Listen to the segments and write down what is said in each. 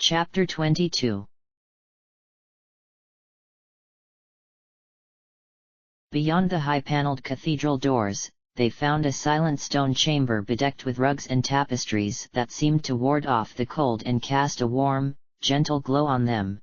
Chapter 22. Beyond the high-paneled cathedral doors, they found a silent stone chamber bedecked with rugs and tapestries that seemed to ward off the cold and cast a warm, gentle glow on them.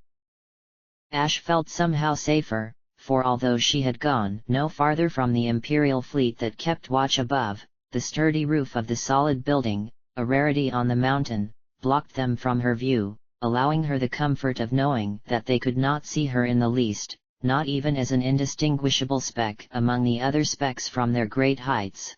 Ash felt somehow safer, for although she had gone no farther from the Imperial fleet that kept watch above, the sturdy roof of the solid building, a rarity on the mountain, blocked them from her view, allowing her the comfort of knowing that they could not see her in the least, not even as an indistinguishable speck among the other specks from their great heights.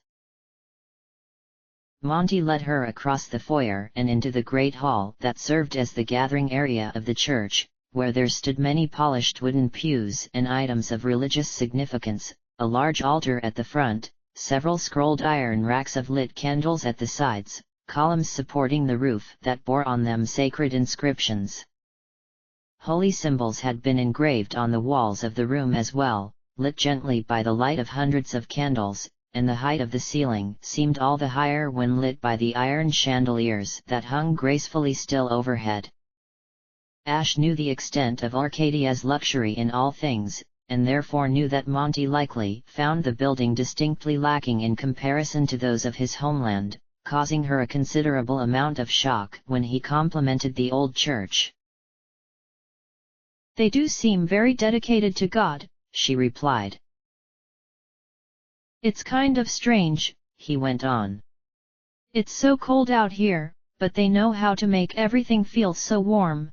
Monty led her across the foyer and into the great hall that served as the gathering area of the church, where there stood many polished wooden pews and items of religious significance, a large altar at the front, several scrolled iron racks of lit candles at the sides, columns supporting the roof that bore on them sacred inscriptions. Holy symbols had been engraved on the walls of the room as well, lit gently by the light of hundreds of candles, and the height of the ceiling seemed all the higher when lit by the iron chandeliers that hung gracefully still overhead. Ash knew the extent of Arcadia's luxury in all things, and therefore knew that Monty likely found the building distinctly lacking in comparison to those of his homeland, causing her a considerable amount of shock when he complimented the old church. "They do seem very dedicated to God," she replied. "It's kind of strange," he went on. "It's so cold out here, but they know how to make everything feel so warm.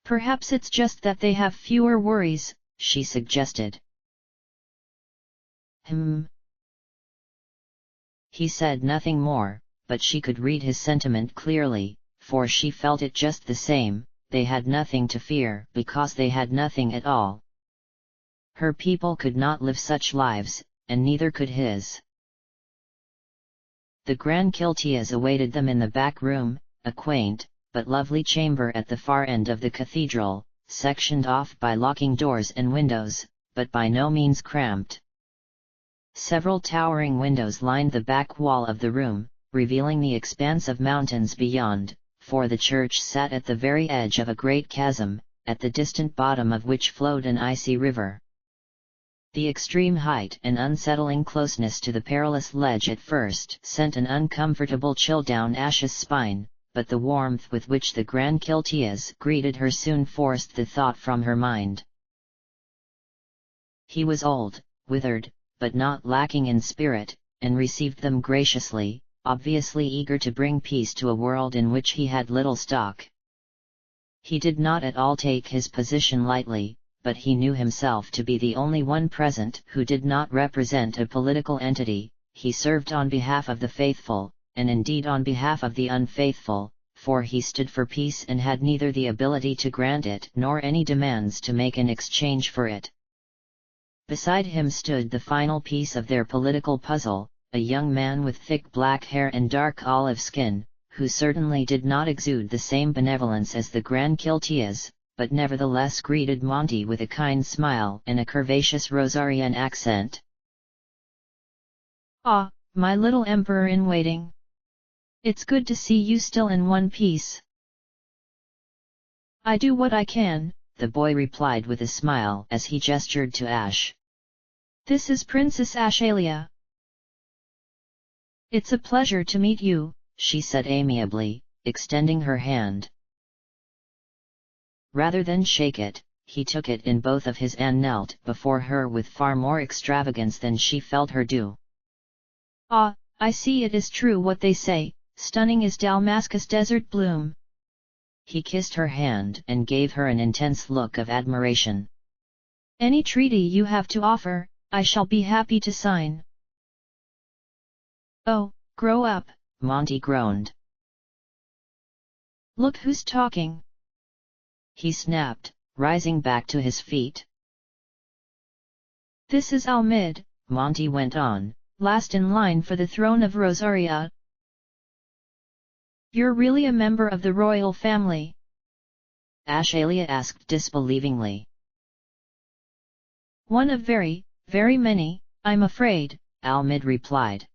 Perhaps it's just that they have fewer worries," she suggested. He said nothing more, but she could read his sentiment clearly, for she felt it just the same. They had nothing to fear because they had nothing at all. Her people could not live such lives, and neither could his. The Grand Kiltias awaited them in the back room, a quaint, but lovely chamber at the far end of the cathedral, sectioned off by locking doors and windows, but by no means cramped. Several towering windows lined the back wall of the room, revealing the expanse of mountains beyond, for the church sat at the very edge of a great chasm, at the distant bottom of which flowed an icy river. The extreme height and unsettling closeness to the perilous ledge at first sent an uncomfortable chill down Ash's spine, but the warmth with which the Grand Kiltias greeted her soon forced the thought from her mind. He was old, withered, but not lacking in spirit, and received them graciously, obviously eager to bring peace to a world in which he had little stock. He did not at all take his position lightly, but he knew himself to be the only one present who did not represent a political entity. He served on behalf of the faithful, and indeed on behalf of the unfaithful, for he stood for peace and had neither the ability to grant it nor any demands to make in exchange for it. Beside him stood the final piece of their political puzzle, a young man with thick black hair and dark olive skin, who certainly did not exude the same benevolence as the Grand Kiltias, but nevertheless greeted Monty with a kind smile and a curvaceous Rosarian accent. "Ah, my little emperor-in-waiting! It's good to see you still in one piece." "I do what I can," the boy replied with a smile as he gestured to Ash. "This is Princess Ashalia." "It's a pleasure to meet you," she said amiably, extending her hand. Rather than shake it, he took it in both of his and knelt before her with far more extravagance than she felt her due. "Ah, I see it is true what they say, stunning as Dalmascus desert bloom." He kissed her hand and gave her an intense look of admiration. "Any treaty you have to offer, I shall be happy to sign." "Oh, grow up," Monty groaned. "Look who's talking!" he snapped, rising back to his feet. "This is Almid," Monty went on, "last in line for the throne of Rosaria." "You're really a member of the royal family?" Ashalia asked disbelievingly. "One of very, very many, I'm afraid," Almid replied.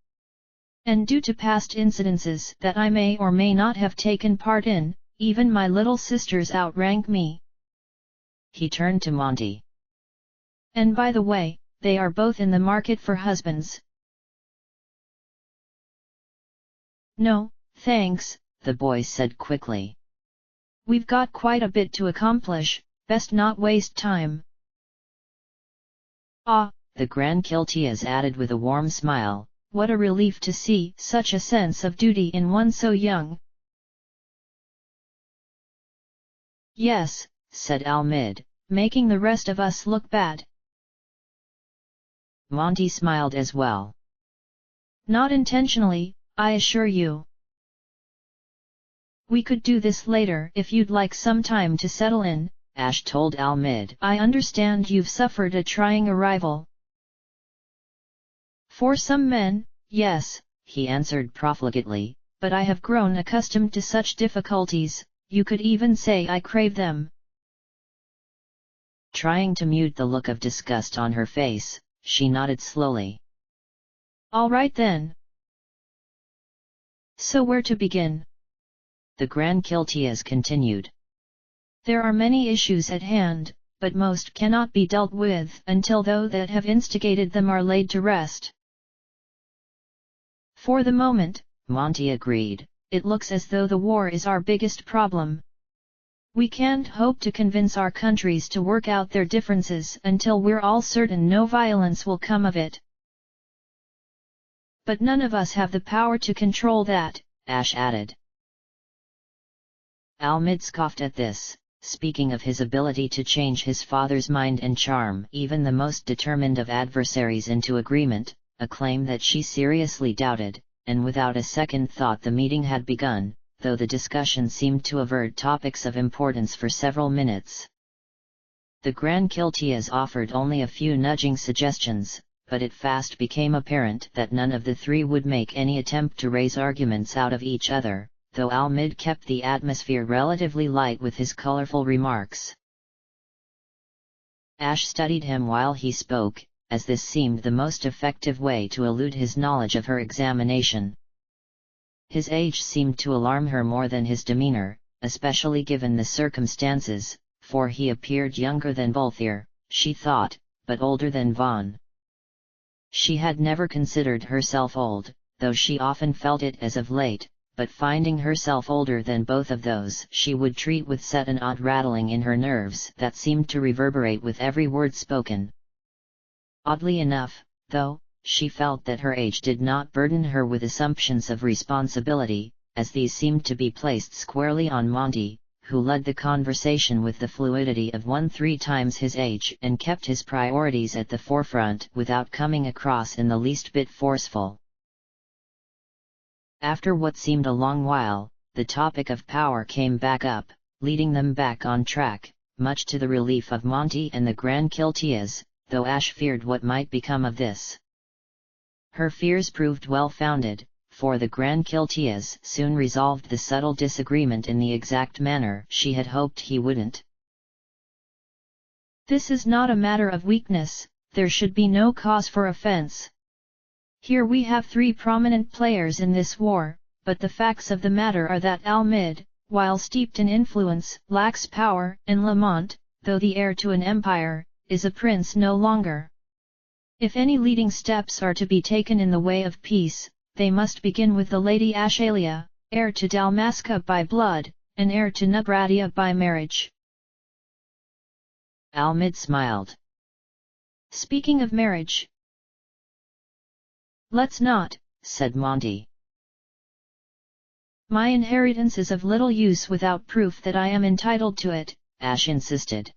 And due to past incidences that I may or may not have taken part in, even my little sisters outrank me. He turned to Monty. And by the way, they are both in the market for husbands. No, thanks, the boy said quickly. We've got quite a bit to accomplish, best not waste time. Ah, the Grand Kiltias added with a warm smile. What a relief to see such a sense of duty in one so young. Yes, said Almid, making the rest of us look bad. Monty smiled as well. Not intentionally, I assure you. We could do this later if you'd like some time to settle in, Ash told Almid. I understand you've suffered a trying arrival. For some men, yes, he answered profligately, but I have grown accustomed to such difficulties, you could even say I crave them. Trying to mute the look of disgust on her face, she nodded slowly. All right then. So where to begin? The Grand Kiltias continued. There are many issues at hand, but most cannot be dealt with until those that have instigated them are laid to rest. For the moment, Monty agreed, it looks as though the war is our biggest problem. We can't hope to convince our countries to work out their differences until we're all certain no violence will come of it. But none of us have the power to control that, Ash added. Almid scoffed at this, speaking of his ability to change his father's mind and charm even the most determined of adversaries into agreement, a claim that she seriously doubted, and without a second thought the meeting had begun, though the discussion seemed to avert topics of importance for several minutes. The Grand Kiltias offered only a few nudging suggestions, but it fast became apparent that none of the three would make any attempt to raise arguments out of each other, though Almid kept the atmosphere relatively light with his colorful remarks. Ash studied him while he spoke, as this seemed the most effective way to elude his knowledge of her examination. His age seemed to alarm her more than his demeanor, especially given the circumstances, for he appeared younger than Balthier, she thought, but older than Vaughn. She had never considered herself old, though she often felt it as of late, but finding herself older than both of those she would treat with set an odd rattling in her nerves that seemed to reverberate with every word spoken. Oddly enough, though, she felt that her age did not burden her with assumptions of responsibility, as these seemed to be placed squarely on Monty, who led the conversation with the fluidity of one 3 times his age and kept his priorities at the forefront without coming across in the least bit forceful. After what seemed a long while, the topic of power came back up, leading them back on track, much to the relief of Monty and the Grand Kiltias, though Ash feared what might become of this. Her fears proved well-founded, for the Grand Kiltias soon resolved the subtle disagreement in the exact manner she had hoped he wouldn't. This is not a matter of weakness, there should be no cause for offense. Here we have 3 prominent players in this war, but the facts of the matter are that Almid, while steeped in influence, lacks power, and Lamont, though the heir to an empire, is a prince no longer. If any leading steps are to be taken in the way of peace, they must begin with the Lady Ashalia, heir to Dalmasca by blood, and heir to Nubradia by marriage. Almid smiled. Speaking of marriage. Let's not, said Monty. My inheritance is of little use without proof that I am entitled to it, Ash insisted.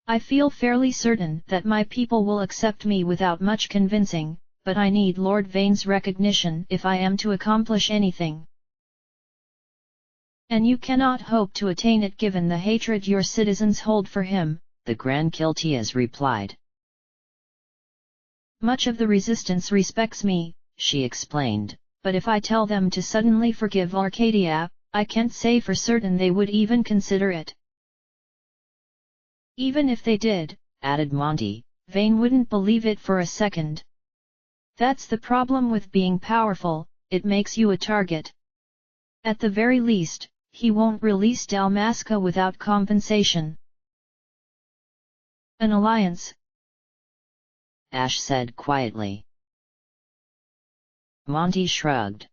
I feel fairly certain that my people will accept me without much convincing, but I need Lord Vane's recognition if I am to accomplish anything. And you cannot hope to attain it given the hatred your citizens hold for him, the Grand Kiltias replied. Much of the resistance respects me, she explained, but if I tell them to suddenly forgive Arcadia, I can't say for certain they would even consider it. Even if they did, added Monty, Vane wouldn't believe it for a second. That's the problem with being powerful, it makes you a target. At the very least, he won't release Dalmasca without compensation. An alliance? Ash said quietly. Monty shrugged.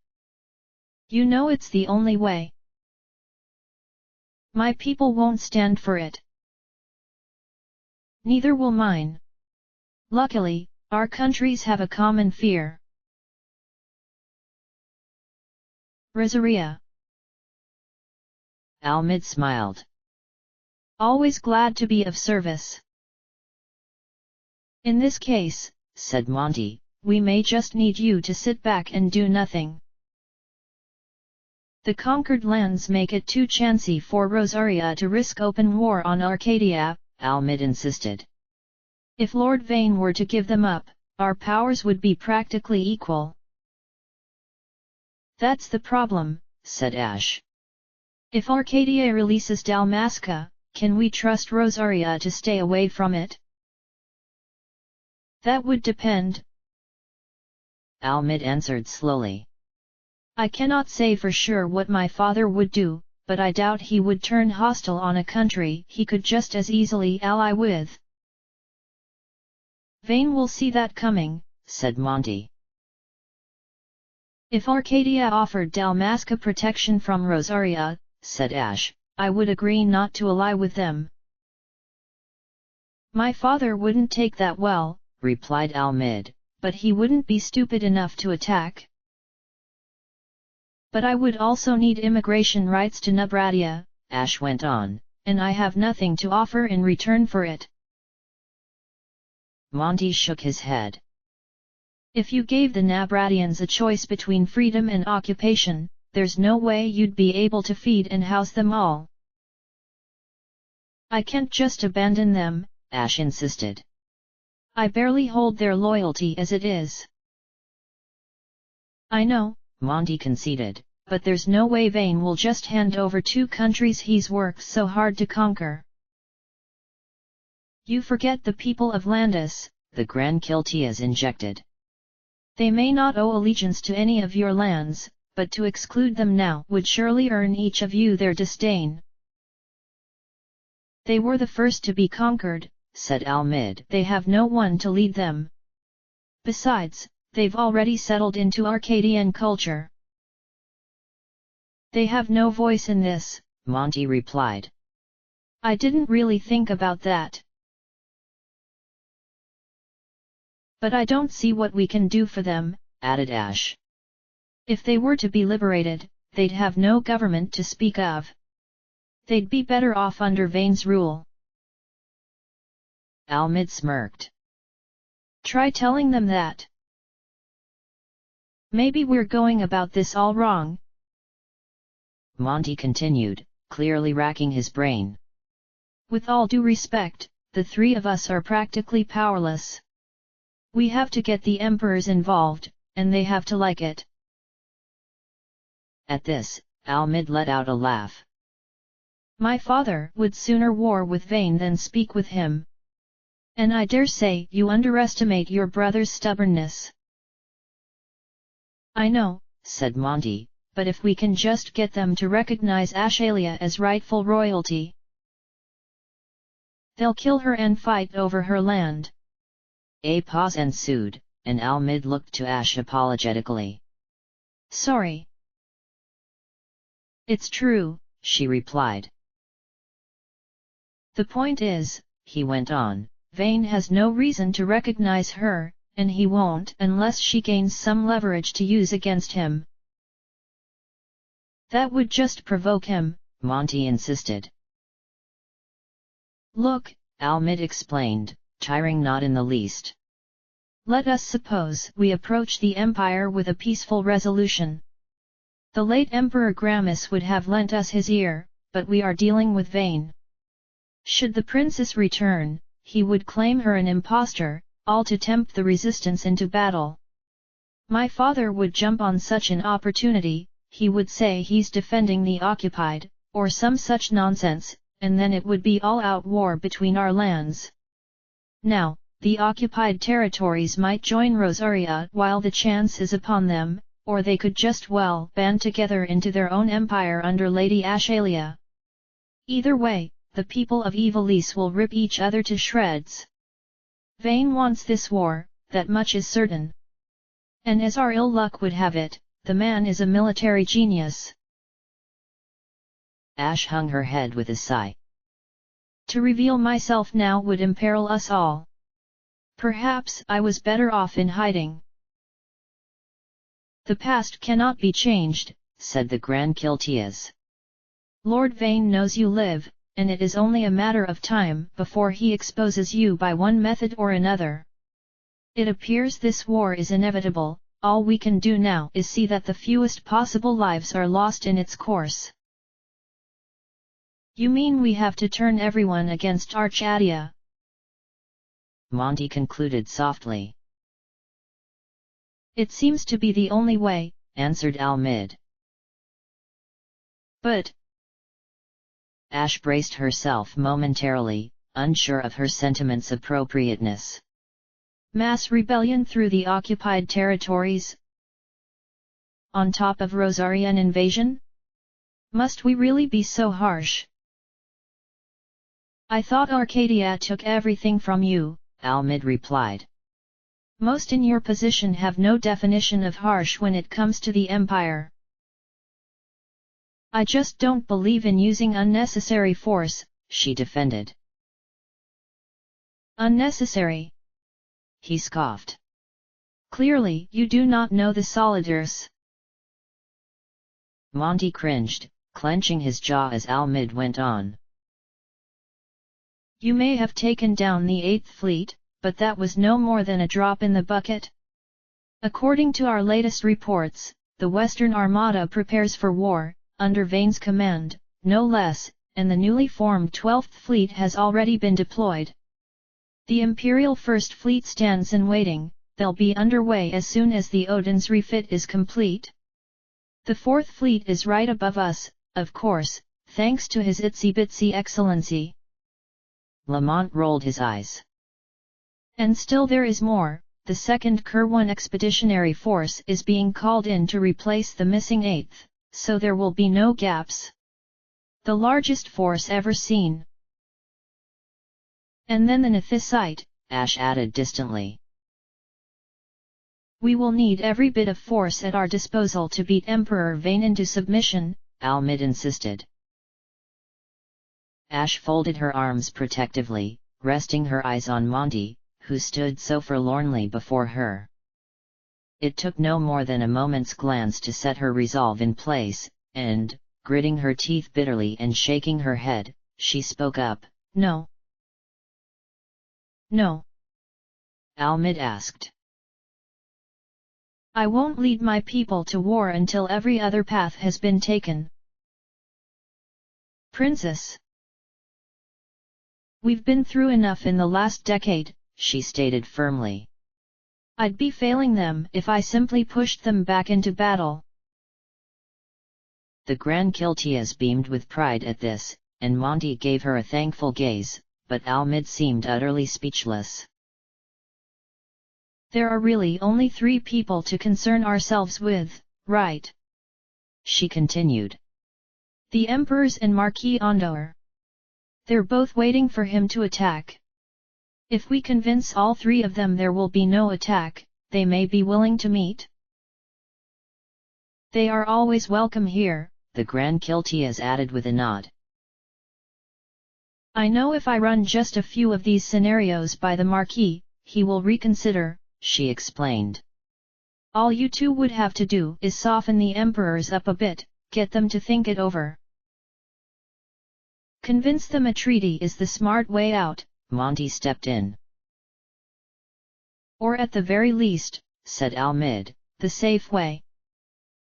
You know it's the only way. My people won't stand for it. Neither will mine. Luckily, our countries have a common fear. Rosaria. Almid smiled. Always glad to be of service. In this case, said Monty, we may just need you to sit back and do nothing. The conquered lands make it too chancy for Rosaria to risk open war on Arcadia, Almid insisted. If Lord Vayne were to give them up, our powers would be practically equal. That's the problem, said Ash. If Arcadia releases Dalmasca, can we trust Rosaria to stay away from it? That would depend. Almid answered slowly. I cannot say for sure what my father would do, but I doubt he would turn hostile on a country he could just as easily ally with. Vayne will see that coming, said Monty. If Arcadia offered Dalmasca protection from Rosaria, said Ash, I would agree not to ally with them. My father wouldn't take that well, replied Almid, but he wouldn't be stupid enough to attack. But I would also need immigration rights to Nabradia, Ash went on, and I have nothing to offer in return for it. Monty shook his head. If you gave the Nabradians a choice between freedom and occupation, there's no way you'd be able to feed and house them all. I can't just abandon them, Ash insisted. I barely hold their loyalty as it is. I know, Monty conceded, but there's no way Vayne will just hand over two countries he's worked so hard to conquer. You forget the people of Landis, the Gran Kiltias injected. They may not owe allegiance to any of your lands, but to exclude them now would surely earn each of you their disdain. They were the first to be conquered, said Almid. They have no one to lead them. Besides, they've already settled into Arcadian culture. They have no voice in this, Monty replied. I didn't really think about that. But I don't see what we can do for them, added Ash. If they were to be liberated, they'd have no government to speak of. They'd be better off under Vayne's rule. Almid smirked. Try telling them that. Maybe we're going about this all wrong. Monty continued, clearly racking his brain. With all due respect, the three of us are practically powerless. We have to get the emperors involved, and they have to like it. At this, Almid let out a laugh. My father would sooner war with Vayne than speak with him. And I dare say you underestimate your brother's stubbornness. I know, said Monty, but if we can just get them to recognize Ashalia as rightful royalty, they'll kill her and fight over her land. A pause ensued, and Almid looked to Ash apologetically. Sorry. It's true, she replied. The point is, he went on, Vayne has no reason to recognize her, and he won't unless she gains some leverage to use against him. That would just provoke him, Monty insisted. Look, Almid explained, tiring not in the least. Let us suppose we approach the Empire with a peaceful resolution. The late Emperor Gramus would have lent us his ear, but we are dealing with Vayne. Should the princess return, he would claim her an impostor, all to tempt the resistance into battle. My father would jump on such an opportunity, he would say he's defending the occupied, or some such nonsense, and then it would be all-out war between our lands. Now, the occupied territories might join Rosaria while the chance is upon them, or they could just well band together into their own empire under Lady Ashalia. Either way, the people of Ivalice will rip each other to shreds. Vayne wants this war, that much is certain. And as our ill luck would have it, the man is a military genius. Ash hung her head with a sigh. To reveal myself now would imperil us all. Perhaps I was better off in hiding. The past cannot be changed, said the Grand Kiltias. Lord Vayne knows you live, and it is only a matter of time before he exposes you by one method or another. It appears this war is inevitable, all we can do now is see that the fewest possible lives are lost in its course. You mean we have to turn everyone against Archadia? Monty concluded softly. It seems to be the only way, answered Almid. But... Ash braced herself momentarily, unsure of her sentiment's appropriateness. Mass rebellion through the occupied territories? On top of Rosarian invasion? Must we really be so harsh? I thought Arcadia took everything from you, Almid replied. Most in your position have no definition of harsh when it comes to the Empire. I just don't believe in using unnecessary force, she defended. Unnecessary? He scoffed. Clearly you do not know the Solidars. Monty cringed, clenching his jaw as Almid went on. You may have taken down the 8th Fleet, but that was no more than a drop in the bucket. According to our latest reports, the Western Armada prepares for war, under Vayne's command, no less, and the newly formed 12th Fleet has already been deployed. The Imperial First Fleet stands in waiting, they'll be underway as soon as the Odin's refit is complete. The 4th Fleet is right above us, of course, thanks to his itsy-bitsy excellency. Lamont rolled his eyes. And still there is more, the 2nd Kerwan Expeditionary Force is being called in to replace the missing 8th, so there will be no gaps. The largest force ever seen. And then the Nethysite, Ash added distantly. We will need every bit of force at our disposal to beat Emperor Vayne into submission, Almid insisted. Ash folded her arms protectively, resting her eyes on Monty, who stood so forlornly before her. It took no more than a moment's glance to set her resolve in place, and, gritting her teeth bitterly and shaking her head, she spoke up, No. No. Almid asked. I won't lead my people to war until every other path has been taken. Princess. We've been through enough in the last decade, she stated firmly. I'd be failing them if I simply pushed them back into battle. The Grand Kiltias beamed with pride at this, and Monty gave her a thankful gaze, but Almid seemed utterly speechless. There are really only 3 people to concern ourselves with, right? She continued. The Emperors and Marquis Andor. They're both waiting for him to attack. If we convince all 3 of them there will be no attack, they may be willing to meet. They are always welcome here, the Grand Kiltias added with a nod. I know if I run just a few of these scenarios by the Marquis, he will reconsider, she explained. All you 2 would have to do is soften the Emperors up a bit, get them to think it over. Convince them a treaty is the smart way out, Monty stepped in. Or at the very least, said Almid, the safe way.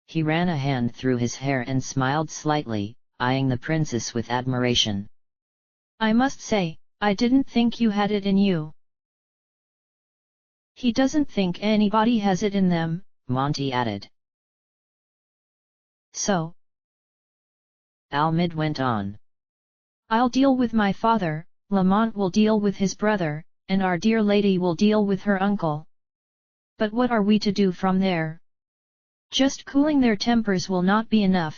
He ran a hand through his hair and smiled slightly, eyeing the princess with admiration. I must say, I didn't think you had it in you. He doesn't think anybody has it in them, Monty added. So? Almid went on. I'll deal with my father, Lamont will deal with his brother, and our dear lady will deal with her uncle. But what are we to do from there? Just cooling their tempers will not be enough.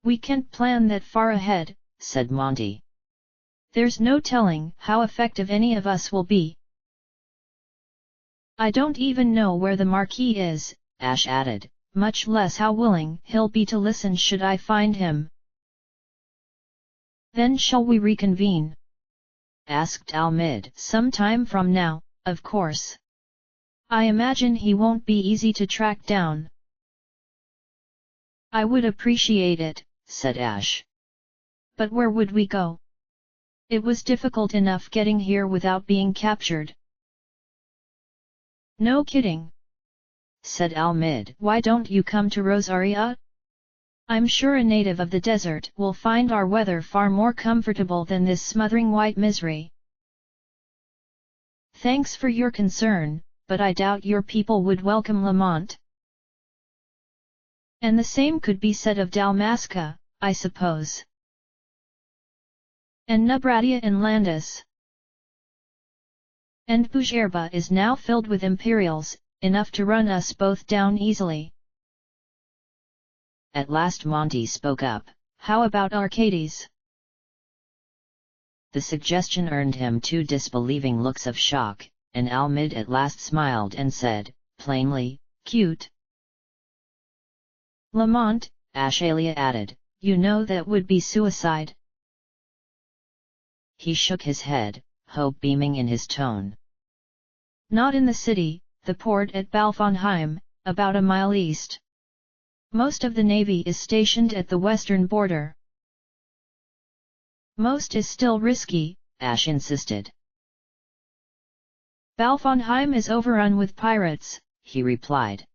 We can't plan that far ahead, said Monty. There's no telling how effective any of us will be. I don't even know where the Marquis is, Ash added, much less how willing he'll be to listen should I find him. Then shall we reconvene? Asked Almid. Some time from now, of course. I imagine he won't be easy to track down. I would appreciate it, said Ash. But where would we go? It was difficult enough getting here without being captured. No kidding, said Almid. Why don't you come to Rosaria? I'm sure a native of the desert will find our weather far more comfortable than this smothering white misery. Thanks for your concern, but I doubt your people would welcome Lamont. And the same could be said of Dalmasca, I suppose. And Nubradia and Landis. And Bujerba is now filled with Imperials, enough to run us both down easily. At last Monty spoke up. How about Arcades? The suggestion earned him 2 disbelieving looks of shock, and Almid at last smiled and said, plainly, cute. Lamont, Ashalia added, you know that would be suicide. He shook his head, hope beaming in his tone. Not in the city, the port at Balfonheim, about a mile east. Most of the navy is stationed at the western border. Most is still risky, Ash insisted. Balfonheim is overrun with pirates, he replied.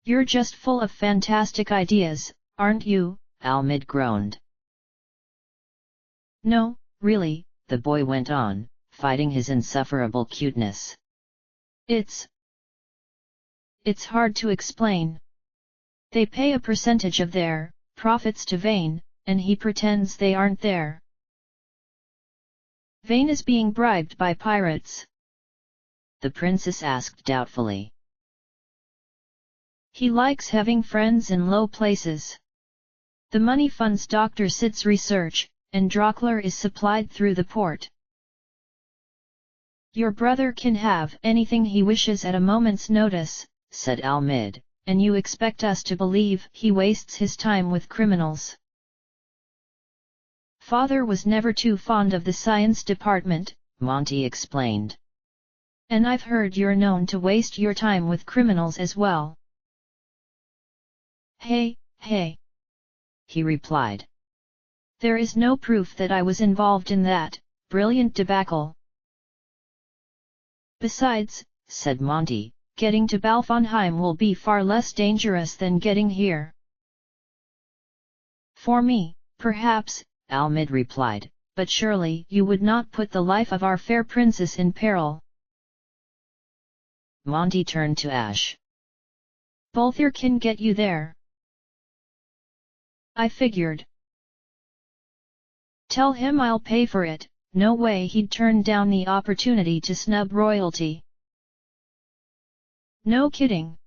You're just full of fantastic ideas, aren't you? Almid groaned. No, really, the boy went on, fighting his insufferable cuteness. It's hard to explain. They pay a percentage of their profits to Vane, and he pretends they aren't there. Vane is being bribed by pirates? The princess asked doubtfully. He likes having friends in low places. The money funds Dr. Sid's research, and Drockler is supplied through the port. Your brother can have anything he wishes at a moment's notice, said Almid, and you expect us to believe he wastes his time with criminals. Father was never too fond of the science department, Monty explained. And I've heard you're known to waste your time with criminals as well. Hey, he replied. There is no proof that I was involved in that brilliant debacle. Besides, said Monty, getting to Balfonheim will be far less dangerous than getting here. For me, perhaps, Almid replied, but surely you would not put the life of our fair princess in peril. Monty turned to Ash. Bolthir can get you there. I figured. Tell him I'll pay for it, no way he'd turn down the opportunity to snub royalty. No kidding.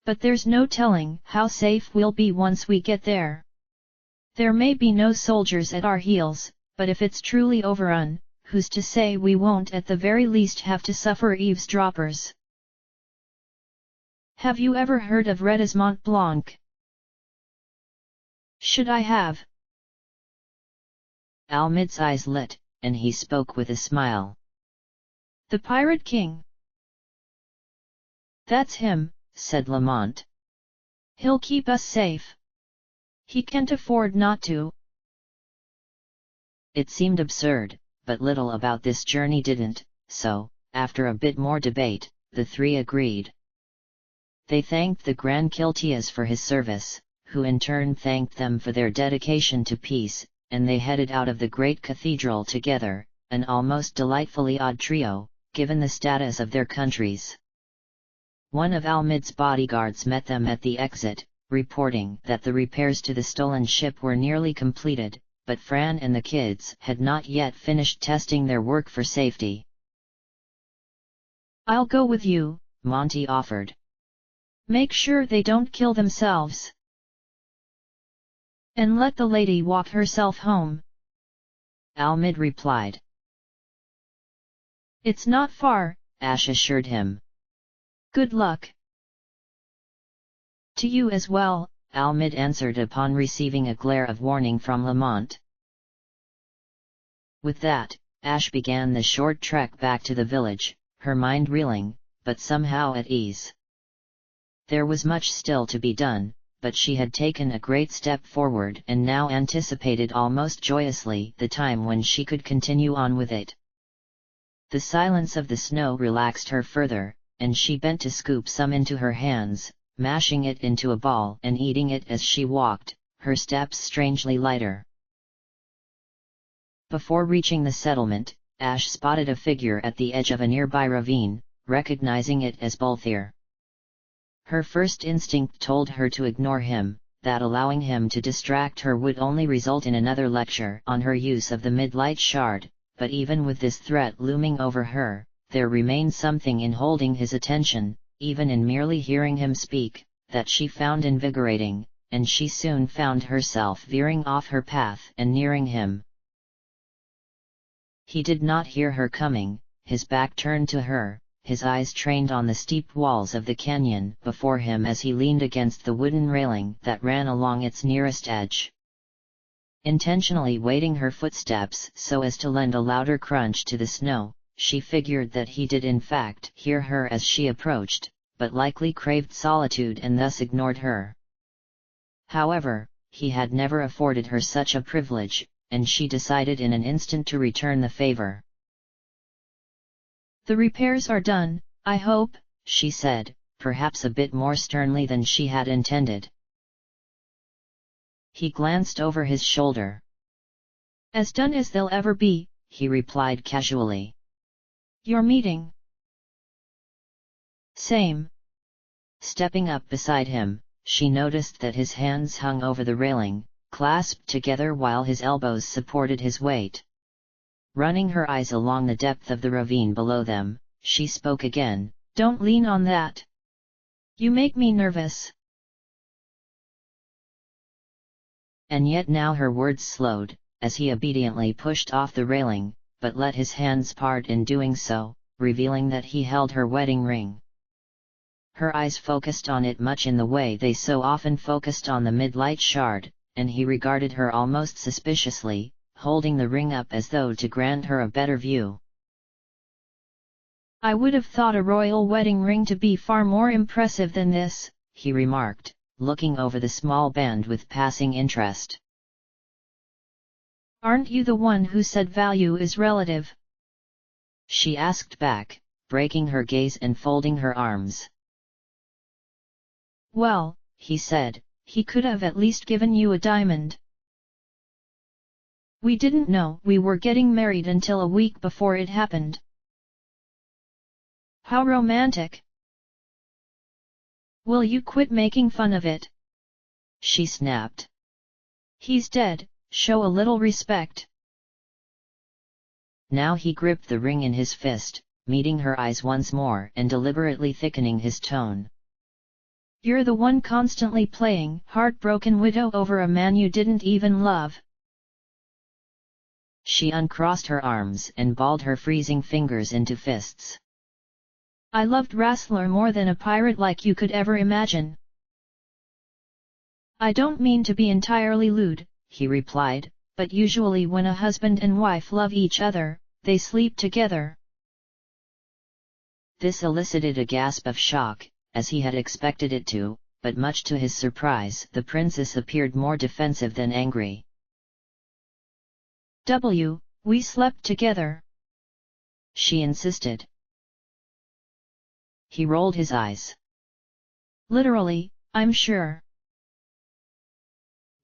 But there's no telling how safe we'll be once we get there. There may be no soldiers at our heels, but if it's truly overrun, who's to say we won't at the very least have to suffer eavesdroppers? Have you ever heard of Redis Mont Blanc? Should I have? Almid's eyes lit, and he spoke with a smile. The Pirate King. That's him, said Lamont. He'll keep us safe. He can't afford not to. It seemed absurd, but little about this journey didn't, so, after a bit more debate, the 3 agreed. They thanked the Grand Kiltias for his service, who in turn thanked them for their dedication to peace, and they headed out of the great cathedral together, an almost delightfully odd trio, given the status of their countries. One of Almid's bodyguards met them at the exit, reporting that the repairs to the stolen ship were nearly completed, but Fran and the kids had not yet finished testing their work for safety. I'll go with you, Monty offered. Make sure they don't kill themselves. And let the lady walk herself home. Almid replied. It's not far, Ash assured him. Good luck. To you as well, Almid answered upon receiving a glare of warning from Lamont. With that, Ash began the short trek back to the village, her mind reeling, but somehow at ease. There was much still to be done, but she had taken a great step forward and now anticipated almost joyously the time when she could continue on with it. The silence of the snow relaxed her further, and she bent to scoop some into her hands, mashing it into a ball and eating it as she walked, her steps strangely lighter. Before reaching the settlement, Ash spotted a figure at the edge of a nearby ravine, recognizing it as Balthier. Her first instinct told her to ignore him, that allowing him to distract her would only result in another lecture on her use of the midlight shard, but even with this threat looming over her, there remained something in holding his attention, even in merely hearing him speak, that she found invigorating, and she soon found herself veering off her path and nearing him. He did not hear her coming, his back turned to her, his eyes trained on the steep walls of the canyon before him as he leaned against the wooden railing that ran along its nearest edge. Intentionally weighting her footsteps so as to lend a louder crunch to the snow, she figured that he did in fact hear her as she approached, but likely craved solitude and thus ignored her. However, he had never afforded her such a privilege, and she decided in an instant to return the favor. The repairs are done, I hope, she said, perhaps a bit more sternly than she had intended. He glanced over his shoulder. As done as they'll ever be, he replied casually. Your meeting? Same. Stepping up beside him, she noticed that his hands hung over the railing, clasped together while his elbows supported his weight. Running her eyes along the depth of the ravine below them, she spoke again, Don't lean on that. You make me nervous. And yet now her words slowed, as he obediently pushed off the railing, but let his hands part in doing so, revealing that he held her wedding ring. Her eyes focused on it much in the way they so often focused on the midlight shard, and he regarded her almost suspiciously, holding the ring up as though to grant her a better view. I would have thought a royal wedding ring to be far more impressive than this, he remarked, looking over the small band with passing interest. Aren't you the one who said value is relative? She asked back, breaking her gaze and folding her arms. Well, he said, he could have at least given you a diamond. We didn't know we were getting married until a week before it happened. How romantic! Will you quit making fun of it? She snapped. He's dead, show a little respect. Now he gripped the ring in his fist, meeting her eyes once more and deliberately thickening his tone. You're the one constantly playing heartbroken widow over a man you didn't even love. She uncrossed her arms and balled her freezing fingers into fists. I loved Rassler more than a pirate like you could ever imagine. I don't mean to be entirely lewd, he replied, but usually when a husband and wife love each other, they sleep together. This elicited a gasp of shock, as he had expected it to, but much to his surprise the princess appeared more defensive than angry. We slept together, she insisted. He rolled his eyes. Literally, I'm sure.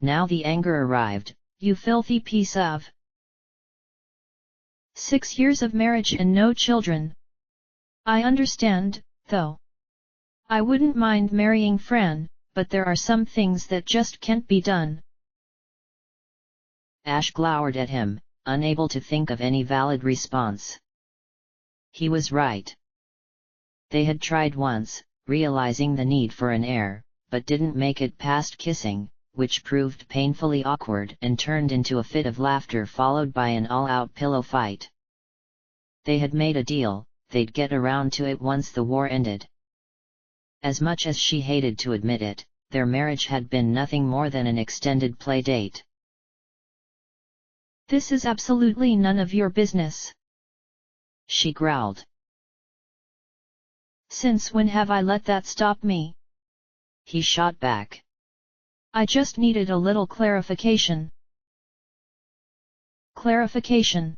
Now the anger arrived. You filthy piece of... 6 years of marriage and no children. I understand, though. I wouldn't mind marrying Fran, but there are some things that just can't be done. Ash glowered at him, unable to think of any valid response. He was right. They had tried once, realizing the need for an heir, but didn't make it past kissing, which proved painfully awkward and turned into a fit of laughter followed by an all-out pillow fight. They had made a deal, they'd get around to it once the war ended. As much as she hated to admit it, their marriage had been nothing more than an extended play date. "This is absolutely none of your business," she growled. "Since when have I let that stop me?" he shot back. "I just needed a little clarification." "Clarification?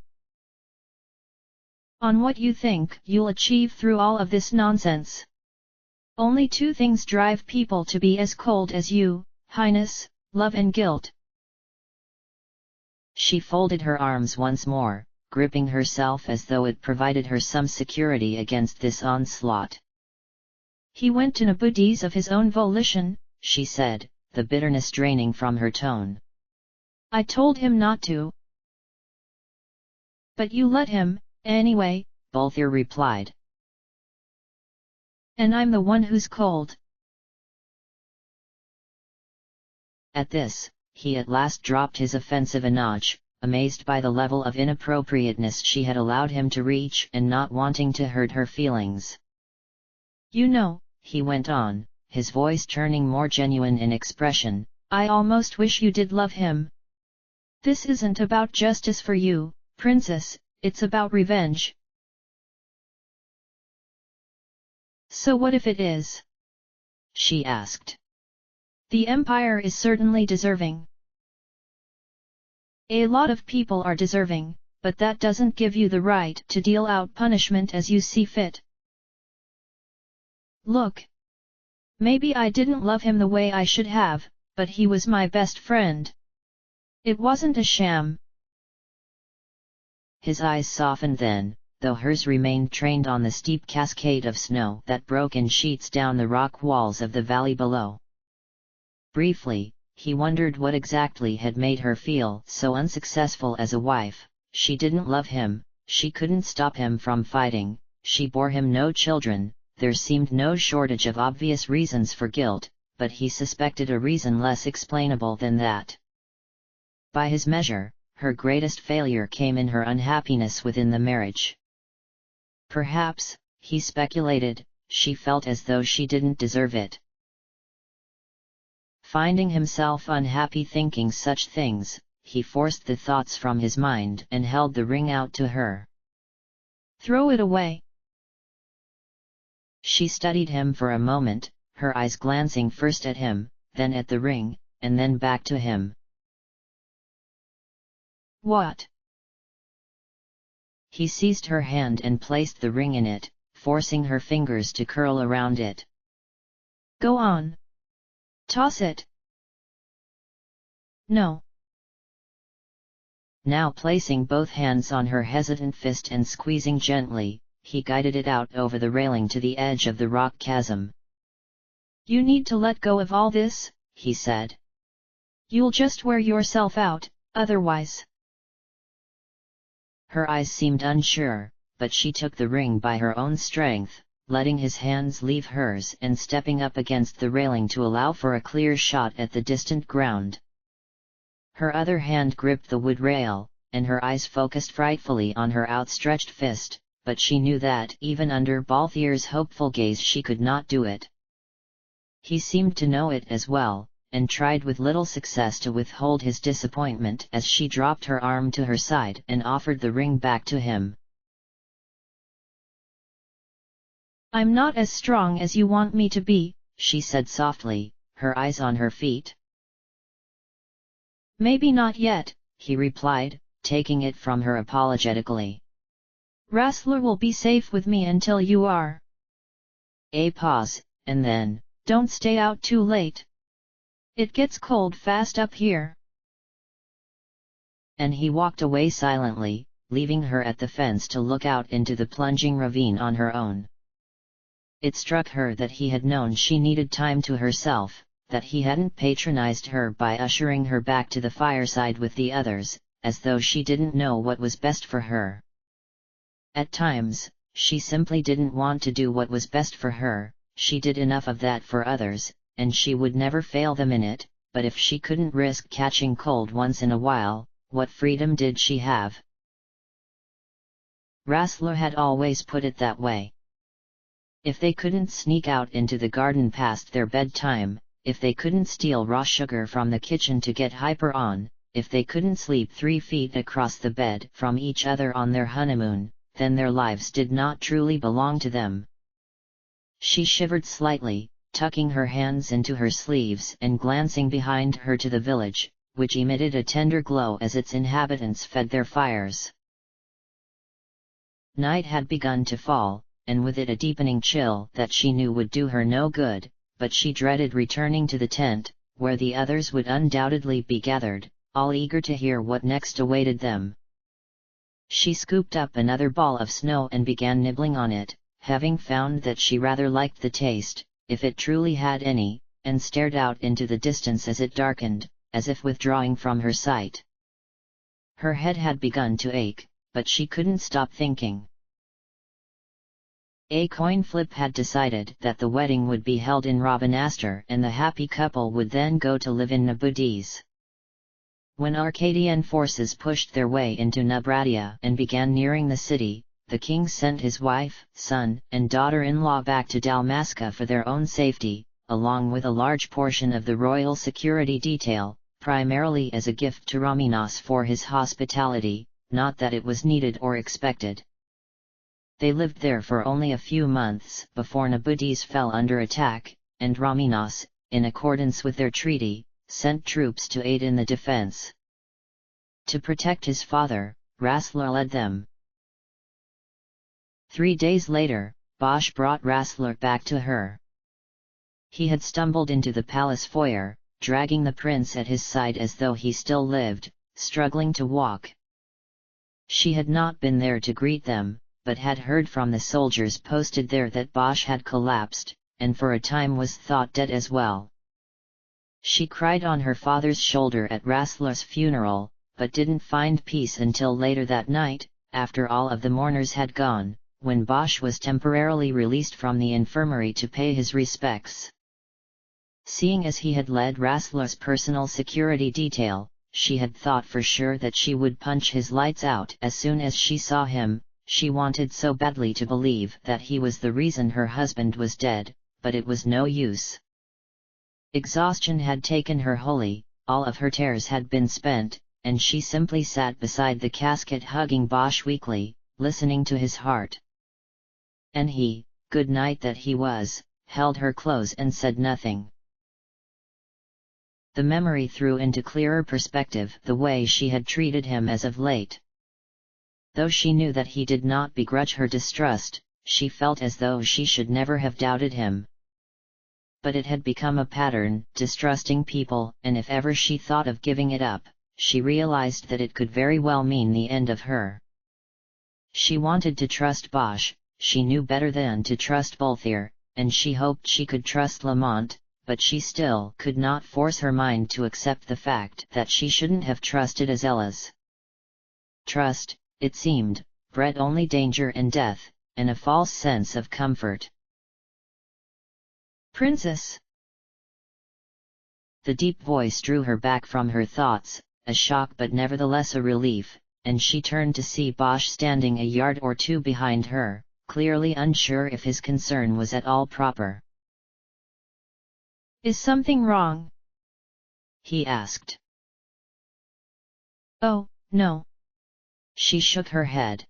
On what you think you'll achieve through all of this nonsense? Only two things drive people to be as cold as you, Highness: love and guilt." She folded her arms once more, gripping herself as though it provided her some security against this onslaught. "He went to Nabudis of his own volition," she said, the bitterness draining from her tone. "I told him not to." "But you let him, anyway," Balthier replied. "And I'm the one who's cold." At this, he at last dropped his offensive a notch, amazed by the level of inappropriateness she had allowed him to reach and not wanting to hurt her feelings. "You know," he went on, his voice turning more genuine in expression, "I almost wish you did love him. This isn't about justice for you, princess, it's about revenge." "So what if it is?" she asked. "The Empire is certainly deserving. A lot of people are deserving, but that doesn't give you the right to deal out punishment as you see fit. Look. Maybe I didn't love him the way I should have, but he was my best friend. It wasn't a sham." His eyes softened then, though hers remained trained on the steep cascade of snow that broke in sheets down the rock walls of the valley below. Briefly, he wondered what exactly had made her feel so unsuccessful as a wife. She didn't love him, she couldn't stop him from fighting, she bore him no children. There seemed no shortage of obvious reasons for guilt, but he suspected a reason less explainable than that. By his measure, her greatest failure came in her unhappiness within the marriage. Perhaps, he speculated, she felt as though she didn't deserve it. Finding himself unhappy thinking such things, he forced the thoughts from his mind and held the ring out to her. "Throw it away." She studied him for a moment, her eyes glancing first at him, then at the ring, and then back to him. "What?" He seized her hand and placed the ring in it, forcing her fingers to curl around it. "Go on. Toss it." "No." Now placing both hands on her hesitant fist and squeezing gently, he guided it out over the railing to the edge of the rock chasm. "You need to let go of all this," he said. "You'll just wear yourself out, otherwise." Her eyes seemed unsure, but she took the ring by her own strength, letting his hands leave hers and stepping up against the railing to allow for a clear shot at the distant ground. Her other hand gripped the wood rail, and her eyes focused frightfully on her outstretched fist, but she knew that even under Balthier's hopeful gaze she could not do it. He seemed to know it as well, and tried with little success to withhold his disappointment as she dropped her arm to her side and offered the ring back to him. "I'm not as strong as you want me to be," she said softly, her eyes on her feet. "Maybe not yet," he replied, taking it from her apologetically. "Rassler will be safe with me until you are." A pause, and then, "Don't stay out too late. It gets cold fast up here." And he walked away silently, leaving her at the fence to look out into the plunging ravine on her own. It struck her that he had known she needed time to herself, that he hadn't patronized her by ushering her back to the fireside with the others, as though she didn't know what was best for her. At times, she simply didn't want to do what was best for her. She did enough of that for others, and she would never fail them in it, but if she couldn't risk catching cold once in a while, what freedom did she have? Rassler had always put it that way. If they couldn't sneak out into the garden past their bedtime, if they couldn't steal raw sugar from the kitchen to get hyper on, if they couldn't sleep 3 feet across the bed from each other on their honeymoon, then their lives did not truly belong to them. She shivered slightly, tucking her hands into her sleeves and glancing behind her to the village, which emitted a tender glow as its inhabitants fed their fires. Night had begun to fall, and with it a deepening chill that she knew would do her no good, but she dreaded returning to the tent, where the others would undoubtedly be gathered, all eager to hear what next awaited them. She scooped up another ball of snow and began nibbling on it, having found that she rather liked the taste, if it truly had any, and stared out into the distance as it darkened, as if withdrawing from her sight. Her head had begun to ache, but she couldn't stop thinking. A coin flip had decided that the wedding would be held in Rabanastre and the happy couple would then go to live in Nabudis. When Arcadian forces pushed their way into Nabratia and began nearing the city, the king sent his wife, son, and daughter-in-law back to Dalmasca for their own safety, along with a large portion of the royal security detail, primarily as a gift to Raminos for his hospitality, not that it was needed or expected. They lived there for only a few months before Nabudis fell under attack, and Raminos, in accordance with their treaty, sent troops to aid in the defense. To protect his father, Rassler led them. 3 days later, Bosch brought Rassler back to her. He had stumbled into the palace foyer, dragging the prince at his side as though he still lived, struggling to walk. She had not been there to greet them, but had heard from the soldiers posted there that Bosch had collapsed, and for a time was thought dead as well. She cried on her father's shoulder at Rassler's funeral, but didn't find peace until later that night, after all of the mourners had gone, when Bosch was temporarily released from the infirmary to pay his respects. Seeing as he had led Rassler's personal security detail, she had thought for sure that she would punch his lights out as soon as she saw him. She wanted so badly to believe that he was the reason her husband was dead, but it was no use. Exhaustion had taken her wholly, all of her tears had been spent, and she simply sat beside the casket hugging Bosch weakly, listening to his heart. And he, good knight that he was, held her close and said nothing. The memory threw into clearer perspective the way she had treated him as of late. Though she knew that he did not begrudge her distrust, she felt as though she should never have doubted him. But it had become a pattern, distrusting people, and if ever she thought of giving it up, she realized that it could very well mean the end of her. She wanted to trust Bosch, she knew better than to trust Bolthier, and she hoped she could trust Lamont, but she still could not force her mind to accept the fact that she shouldn't have trusted Azelas. Trust, it seemed, bred only danger and death, and a false sense of comfort. Princess! The deep voice drew her back from her thoughts, a shock but nevertheless a relief, and she turned to see Bosch standing a yard or two behind her, clearly unsure if his concern was at all proper. Is something wrong? He asked. Oh, no. She shook her head.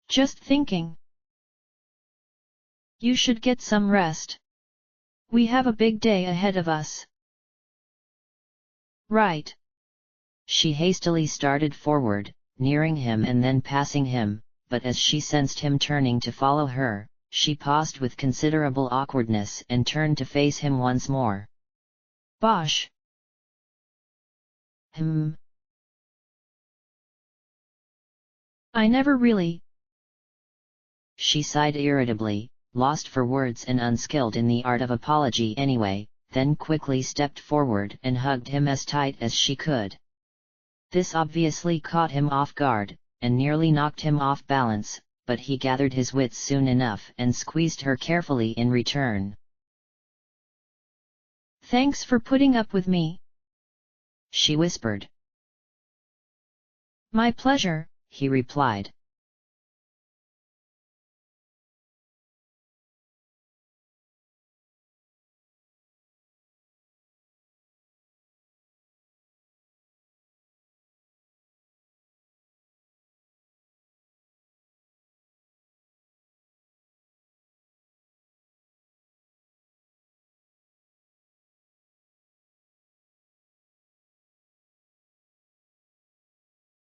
Just thinking. You should get some rest. We have a big day ahead of us. Right. She hastily started forward, nearing him and then passing him, but as she sensed him turning to follow her, she paused with considerable awkwardness and turned to face him once more. Bosch. I never really. She sighed irritably, lost for words and unskilled in the art of apology anyway, then quickly stepped forward and hugged him as tight as she could. This obviously caught him off guard, and nearly knocked him off balance, but he gathered his wits soon enough and squeezed her carefully in return. "Thanks for putting up with me," she whispered. "My pleasure," he replied.